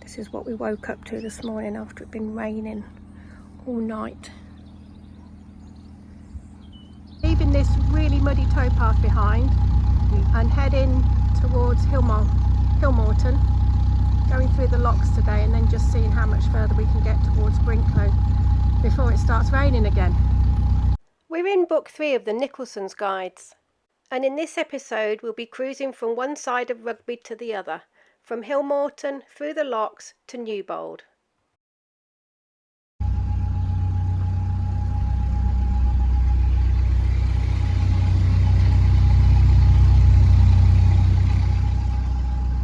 This is what we woke up to this morning after it'd been raining all night. Leaving this really muddy towpath behind and heading towards Hillmorton, going through the locks today and then just seeing how much further we can get towards Brinklow before it starts raining again. We're in book 3 of the Nicholson's guides, and in this episode we'll be cruising from one side of Rugby to the other, from Hillmorton through the locks to Newbold.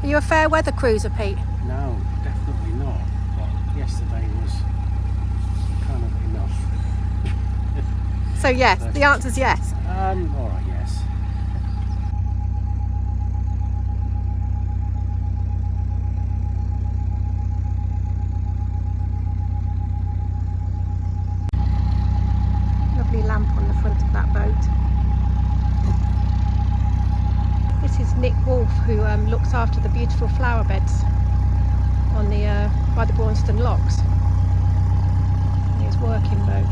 Are you a fair weather cruiser, Pete? No, definitely not. But yesterday was kind of enough. So yes, the answer's yes. All right, yes. Lovely lamp on the front of that boat. This is Nick Wolfe, who looks after the beautiful flower beds on the by the Braunston Locks. His working boat.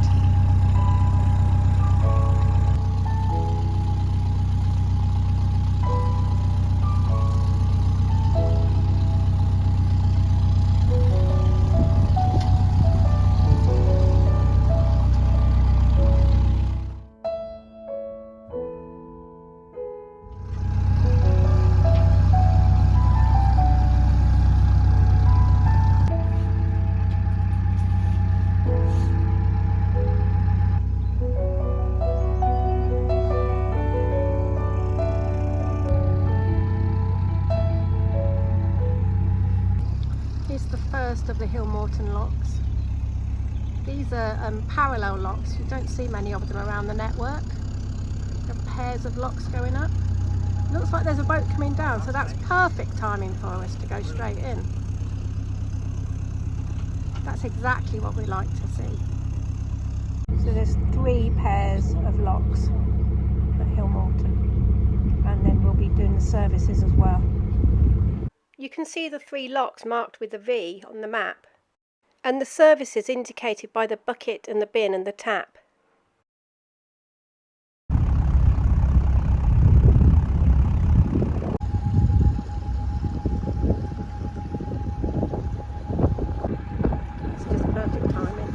Here's the first of the Hillmorton locks. These are parallel locks. You don't see many of them around the network. There are pairs of locks going up. Looks like there's a boat coming down, so that's perfect timing for us to go straight in. That's exactly what we like to see. So there's 3 pairs of locks at Hillmorton, and then we'll be doing the services as well. You can see the 3 locks marked with a V on the map, and the services indicated by the bucket and the bin and the tap. It's just perfect timing.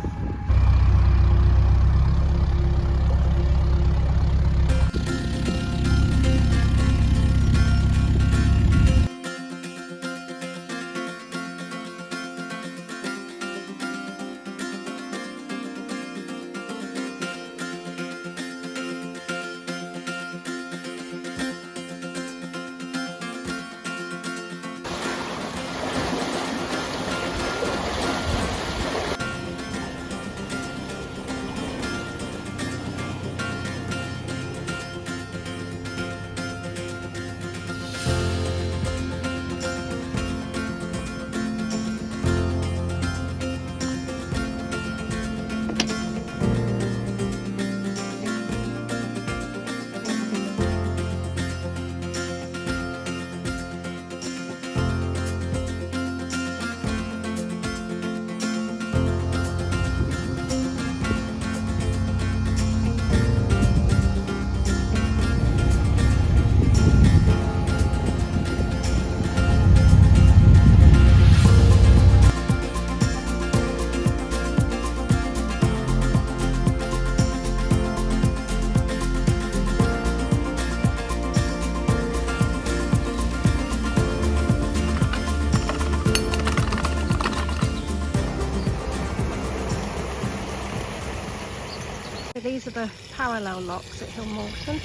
So these are the parallel locks at Hillmorton.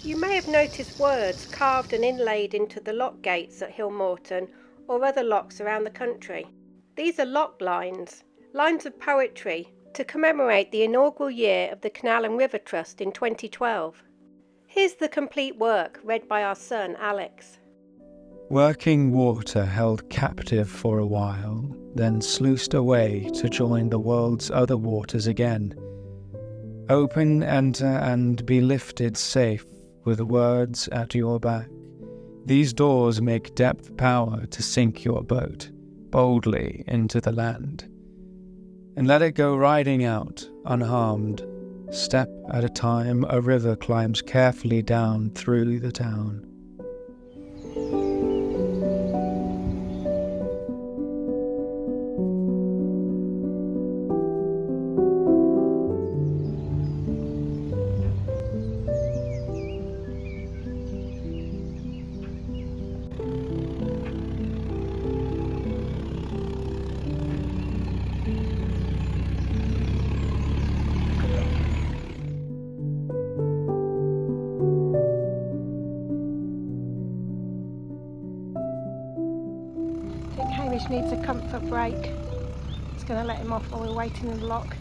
You may have noticed words carved and inlaid into the lock gates at Hillmorton or other locks around the country. These are lock lines, lines of poetry to commemorate the inaugural year of the Canal and River Trust in 2012. Here's the complete work read by our son Alex. Working water held captive for a while, then sluiced away to join the world's other waters again. Open, enter, and be lifted safe with words at your back. These doors make depth power to sink your boat boldly into the land, and let it go riding out unharmed. Step at a time, a river climbs carefully down through the town. I think Hamish needs a comfort break. It's going to let him off while we're waiting in the lock.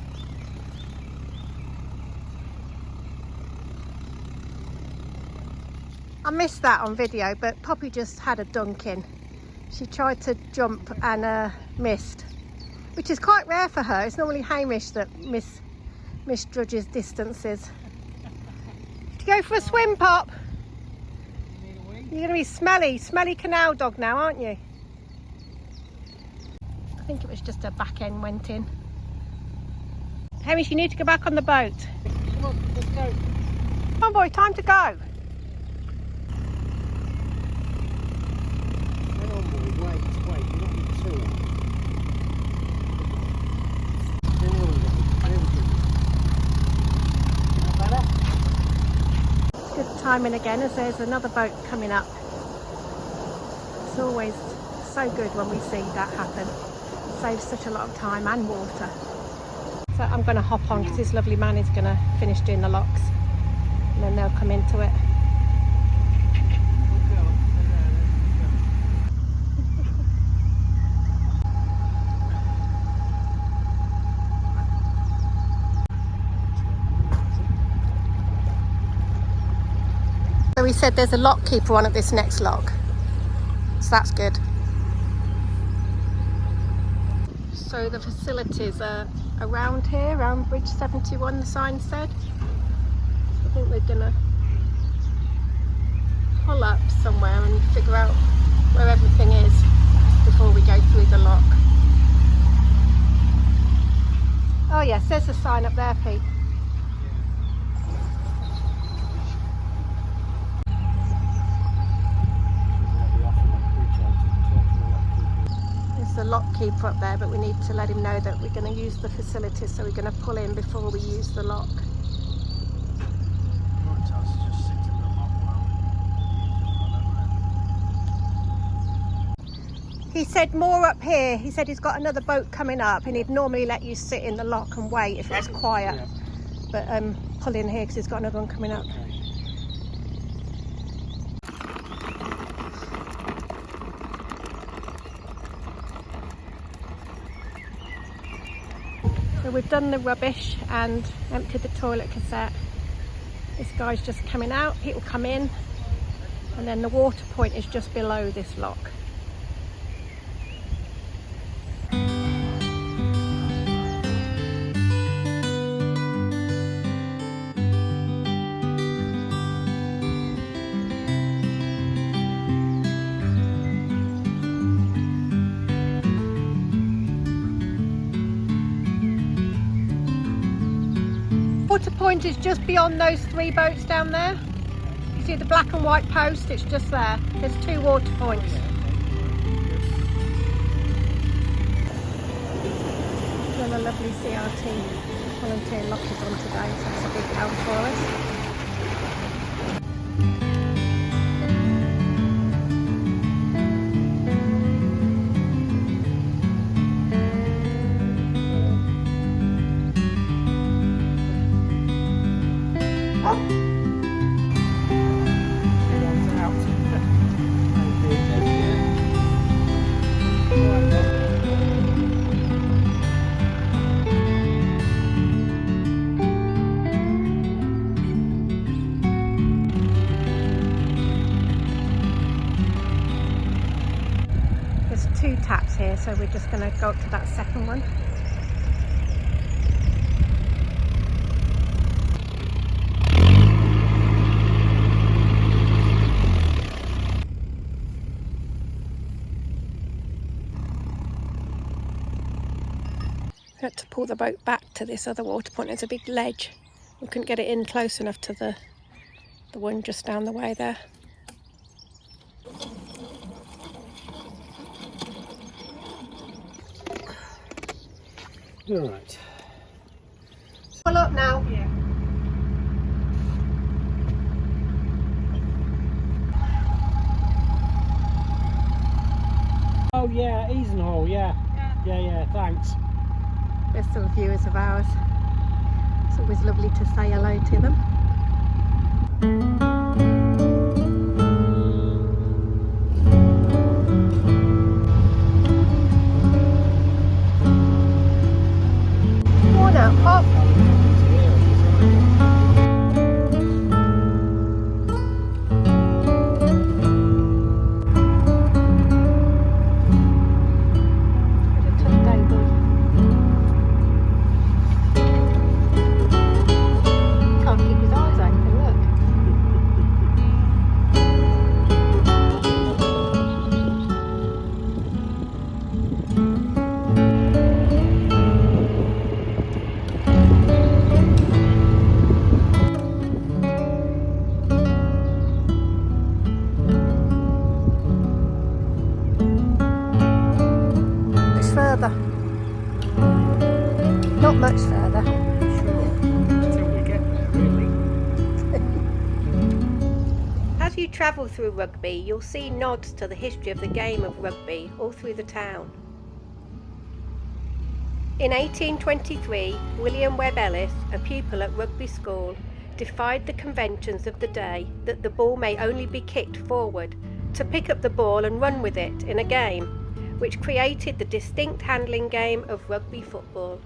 I missed that on video, but Poppy just had a dunk in. She tried to jump and missed, which is quite rare for her. It's normally Hamish that misjudges distances. To go for a swim, Pop? You're going to be smelly canal dog now, aren't you? I think it was just her back end went in. Hamish, you need to go back on the boat. Come on, let's go. Come on, boy, time to go. Hang on, boy, wait, you're not in too long. There we go. Is that better? Good timing again, as there's another boat coming up. It's always so good when we see that happen. Saves such a lot of time and water. So I'm going to hop on because this lovely man is going to finish doing the locks and then they'll come into it. So we said there's a lock keeper on at this next lock, so that's good. So the facilities are around here, around Bridge 71, the sign said. I think we're gonna pull up somewhere and figure out where everything is before we go through the lock. Oh yes, there's a sign up there, Pete. The lock keeper up there, but we need to let him know that we're going to use the facilities, so we're going to pull in before we use the lock. He said more up here. He said he's got another boat coming up and he'd normally let you sit in the lock and wait if it was quiet, but pull in here because he's got another one coming up. So we've done the rubbish and emptied the toilet cassette. This guy's just coming out, he will come in, and then the water point is just below this lock. Water point is just beyond those 3 boats down there. You see the black and white post? It's just there. There's 2 water points. Still a lovely CRT volunteer lock is on today, so that's a big help for us. There's 2 taps here, so we're just going to go up to that second one. had to pull the boat back to this other water point. There's a big ledge. We couldn't get it in close enough to the one just down the way there. All right. Pull up now. Yeah. Oh yeah, Easenhall, yeah. Yeah, thanks. They're still viewers of ours. It's always lovely to say hello to them. Corner, up. Not much further. Until we get there, really. As you travel through Rugby, you'll see nods to the history of the game of rugby all through the town. In 1823, William Webb Ellis, a pupil at Rugby School, defied the conventions of the day that the ball may only be kicked forward, to pick up the ball and run with it in a game, which created the distinct handling game of rugby football.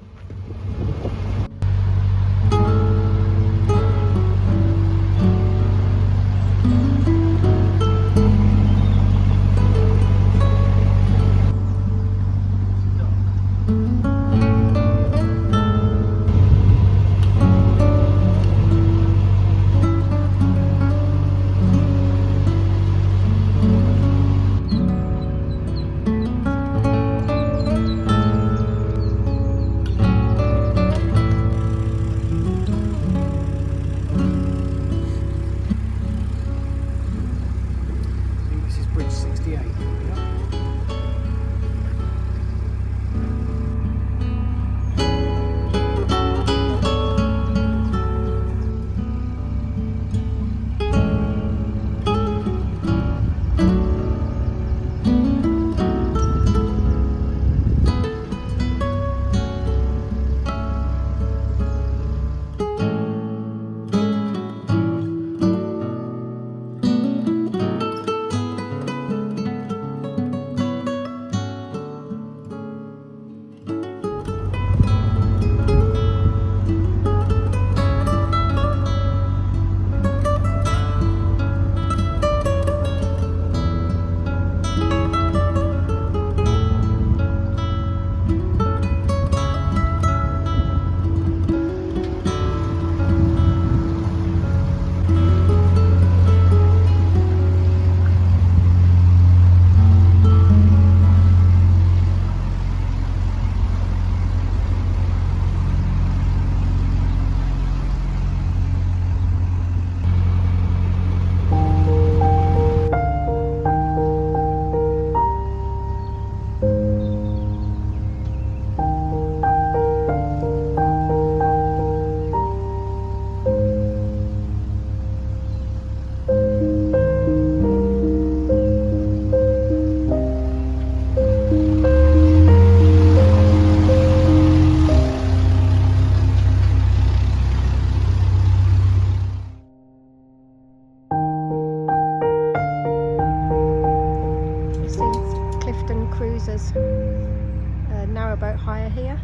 Narrowboat hire here,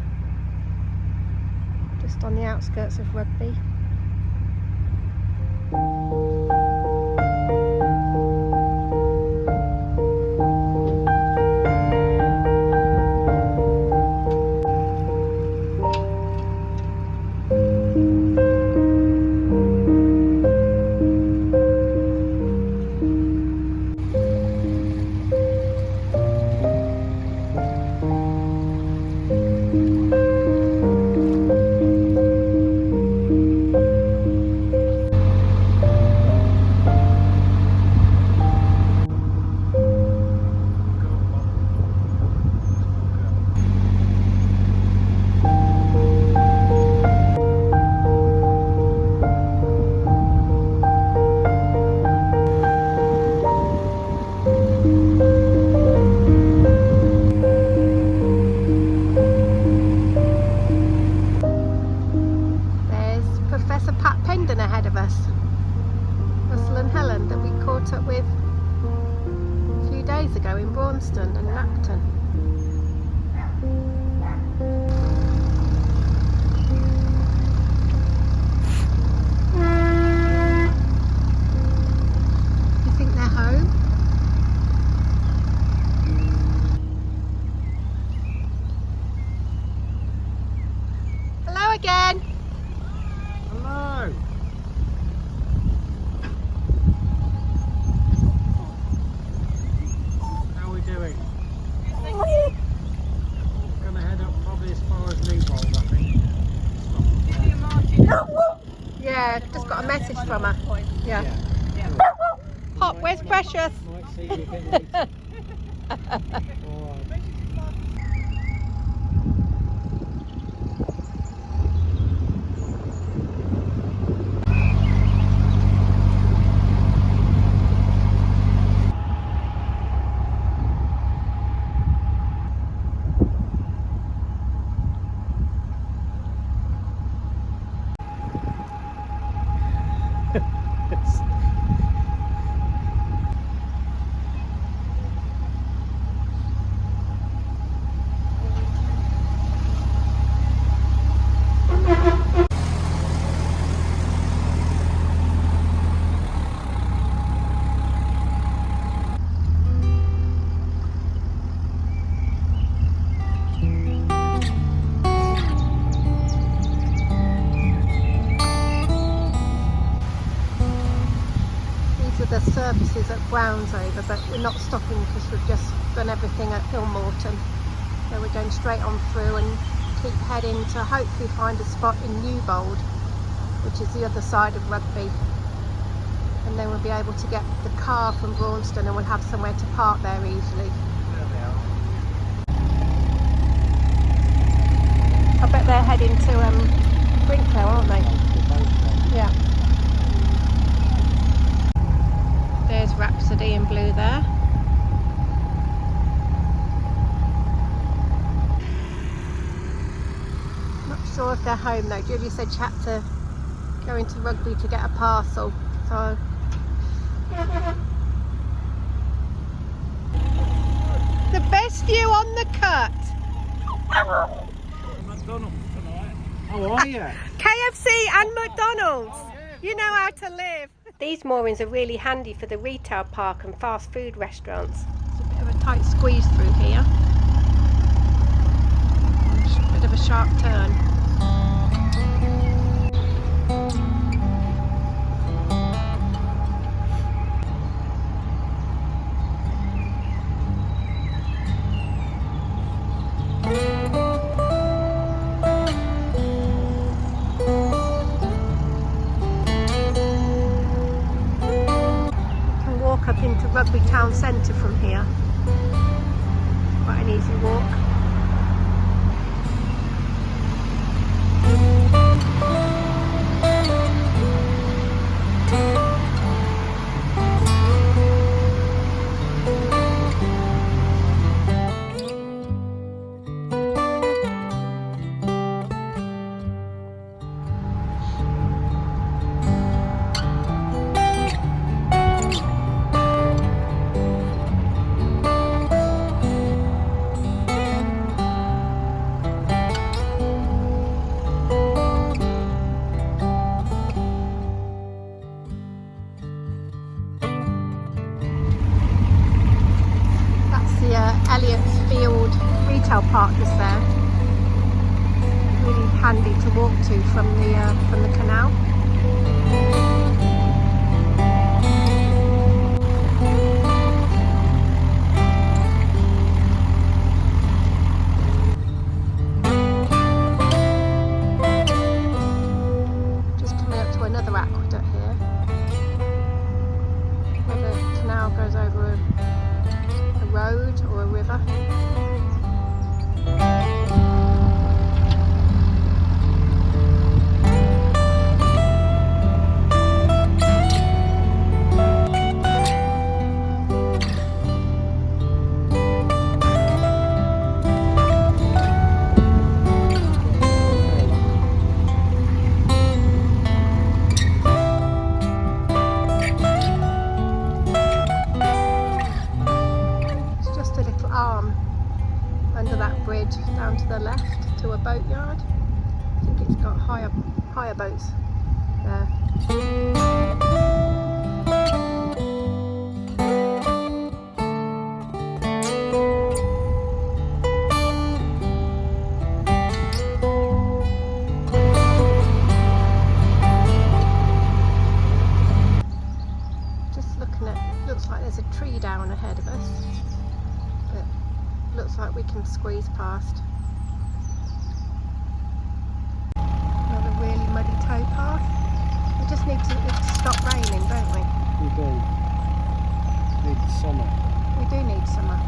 just on the outskirts of Rugby. caught up with a few days ago in Braunston and Napton. You think they're home? Hello again. Hello. How are we doing? We're going to head up probably as far as Newbold, I think. Yeah, just got a message from her. Yeah. Pop, where's Precious? Might see you a bit later. All right. The services at Brownsover, but we're not stopping because we've just done everything at Hillmorton, so we're going straight on through and keep heading to hopefully find a spot in Newbold, which is the other side of Rugby, and then we'll be able to get the car from Braunston and we'll have somewhere to park there easily. There they are. I bet they're heading to Brinklow, aren't they? Yeah. There's Rhapsody in blue there. Not sure if they're home though. Julie said she had to go into Rugby to get a parcel. So the best view on the cut. McDonald's tonight. How are you? KFC and McDonald's. Oh, yeah. You know how to live. These moorings are really handy for the retail park and fast food restaurants. It's a bit of a tight squeeze through here. Bit of a sharp turn. Up into Rugby town centre from here. Quite an easy walk. Park is there. Really handy to walk to from the canal. Just coming up to another aqueduct here, where the canal goes over a road or a river. the left to a boatyard. I think it's got higher boats there. Just looking at, looks like there's a tree down ahead of us, but looks like we can squeeze past. Another really muddy towpath. We just need it to stop raining, don't we? We do. Need summer. We do need summer.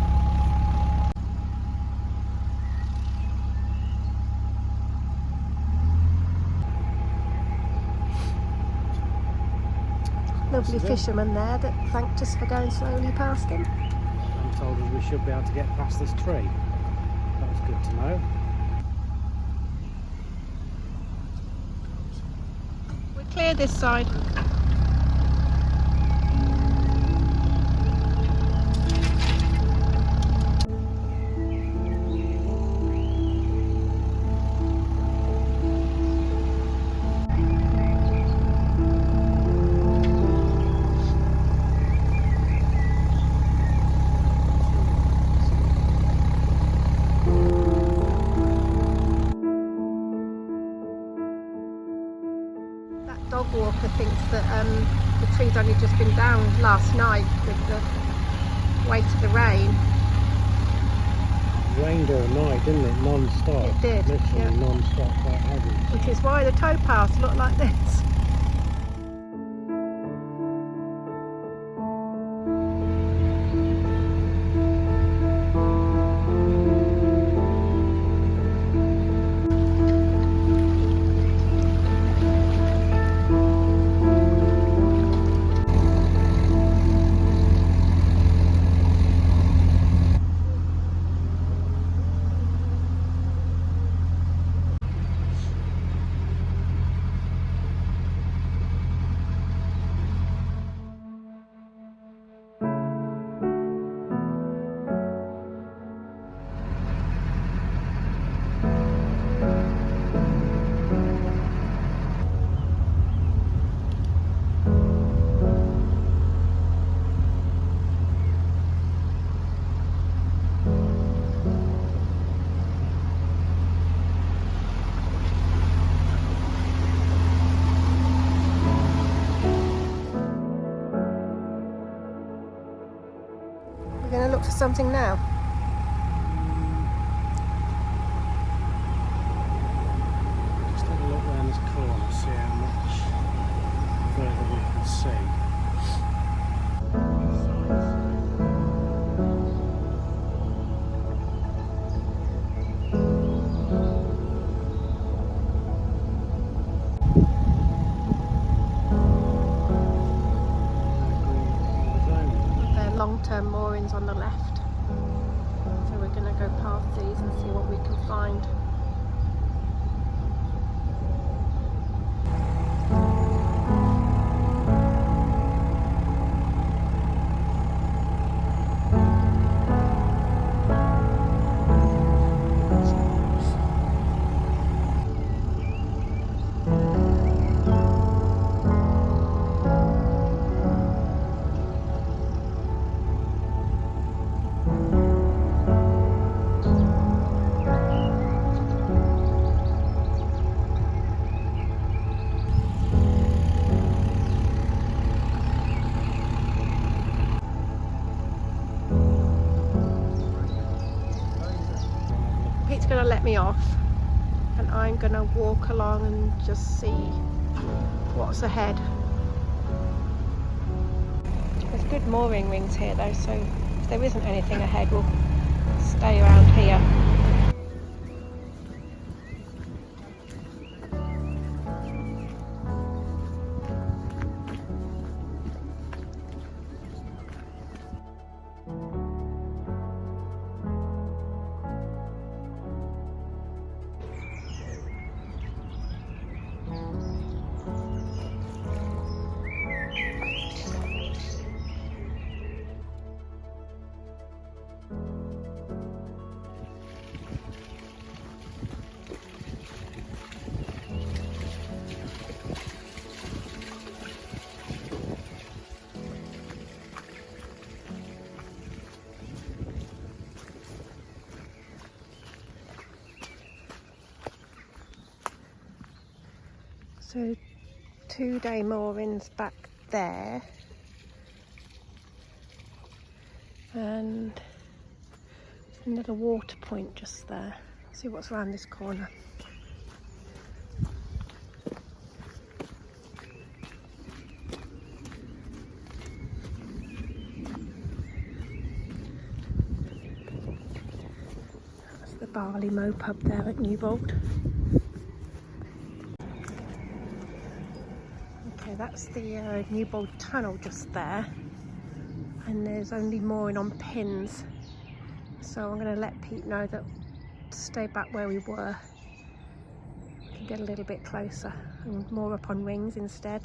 Lovely fisherman there that thanked us for going slowly past him. And told us we should be able to get past this tree. That was good to know. We're clear this side. Dog walker thinks that the tree's only just been down last night with the weight of the rain. It rained all night, didn't it? Non-stop. It did, Literally yeah. non-stop, quite heavy. Which is why the towpaths look like this. We're going to look for something now. Just have a look around this corner, see how much further we can see. Long-term moorings on the left, so we're going to go past these and see what we can find. Pete's going to let me off and I'm going to walk along and just see what's ahead. There's good mooring rings here though, so if there isn't anything ahead we'll stay around here. So 2-day moorings back there, and another water point just there. See what's around this corner. That's the Barley Mow pub there at Newbold. Okay, that's the Newbold tunnel just there, and there's only mooring on pins, so I'm going to let Pete know that to stay back where we were. We can get a little bit closer and moor up on rings instead.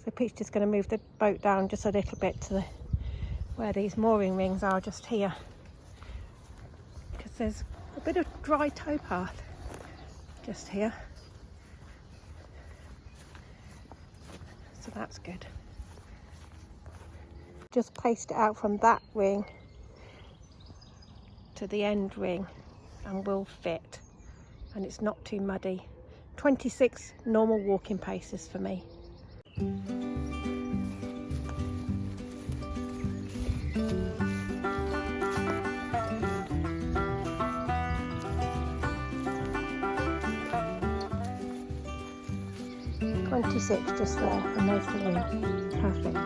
So Pete's just going to move the boat down just a little bit to where these mooring rings are just here, because there's a bit of dry towpath just here. So that's good. Just placed it out from that ring to the end ring and will fit, and it's not too muddy. 26 normal walking paces for me. Just there, and there's the ring. Perfect.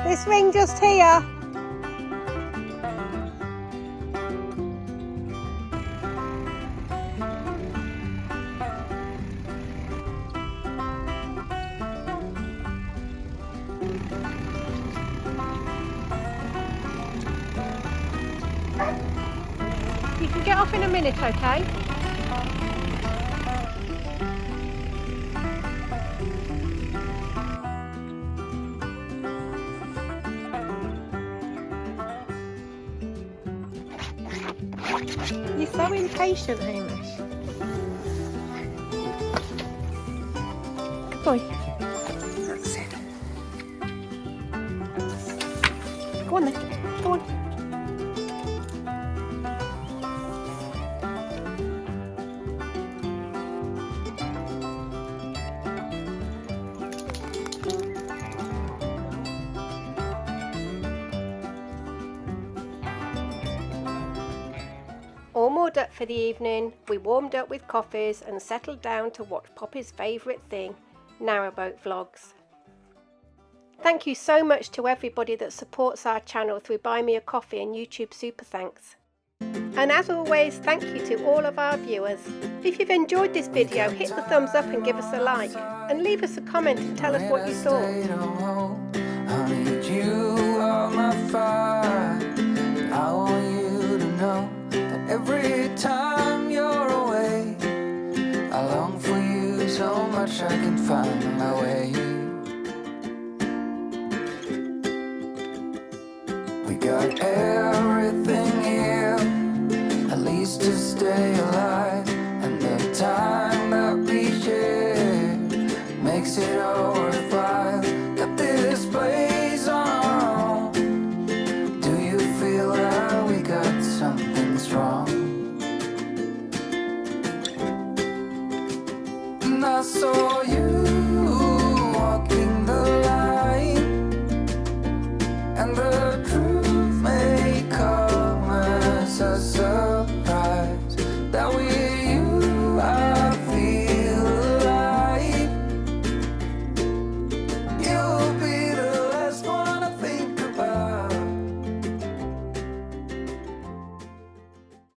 This ring just here. You can get off in a minute, okay? You're so impatient, Hamish. Good boy. That's it. Go on then. Go on. All moored up for the evening, we warmed up with coffees and settled down to watch Poppy's favourite thing, narrowboat vlogs. Thank you so much to everybody that supports our channel through Buy Me a Coffee and YouTube Super Thanks. And as always, thank you to all of our viewers. If you've enjoyed this video, hit the thumbs up and give us a like, and leave us a comment and tell us what you thought. I need you on my fire. I want you to know that every time you're away, I long for you so much I can find my way. We got everything here, at least to stay alive, and the time that we share makes it all worthwhile. Got this place on our own. Do you feel that we got something strong? And I saw you walking the line, and the truth may come.